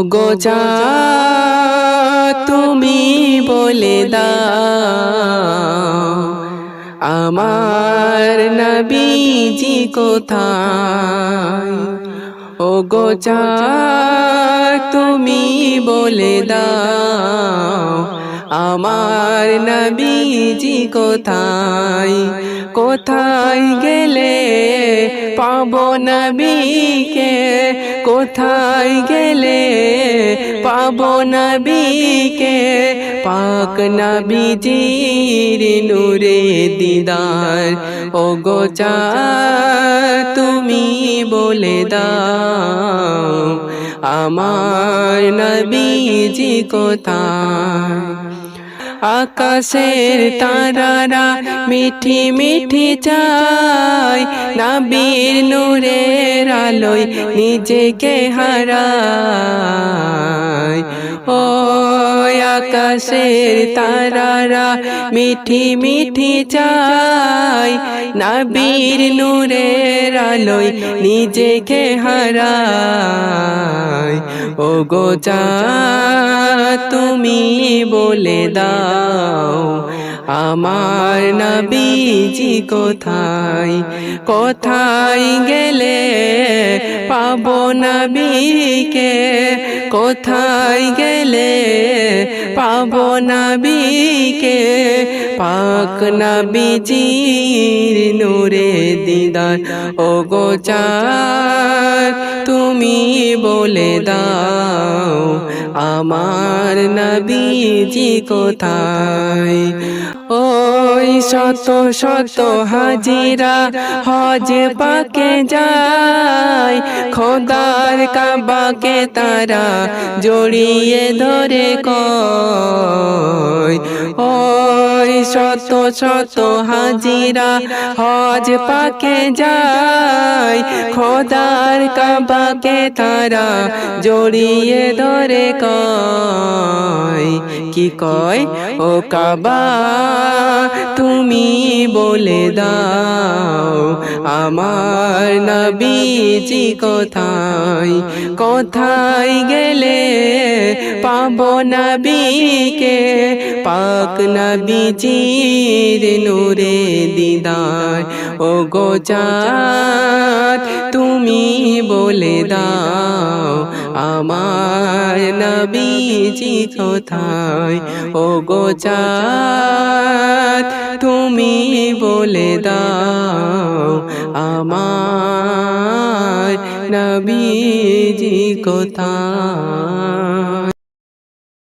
গো চাঁদ তুমি বলে দাও আমার নবীজি কোথায়। ও গো চাঁদ তুমি বলে দাও আমার নবীজি কোথায়। কোথায় গেলে পাবো নবীকে, কোথায় গেলে পাবো নবীকে। পাক নবীজির নূরে দিদার। ও গো চাঁদ তুমি বলে দাও আমার নবীজি কোথায়। আকাশের তারারা মিঠি মিঠি চায় নবীর নূরের আলোয় নিজেকে হারায়। ও আকাশের তারারা মিঠি মিঠি চায় নবীর নূরের আলোয় নিজেকে হারায়। ও গো চাঁদ তুমি বলে দাও আমার নবীজি কোথায়। কোথায় গেলে পাবো নবীকে, কোথায় গেলে পাবো নবীকে। পাক নবীজির নূরে দিদার। ও গো চাঁদ তুমি বলে দাও আমার নবীজি কোথায়। ওই শত শত হাজিরা হজ পাকে যায় খোদার কাবাকে তারা জড়িয়ে ধরে কয়। ওই শত শত হাজিরা হজ পাকে যায় খোদার কাবাকে তারা জড়িয়ে ধরে কয়। কি কয়? ও কাবা তুমি বলে দাও আমার নবীজি কোথায়। কোথায় গেলে পাবো নবীকে। পাক নবীজির নূরে দিদার। ও গো চাঁদ তুমি বলে দাও আমার নবীজি কোথায়। ও গো চাঁদ তুমি বলে দাও আমার নবীজি কোথায়।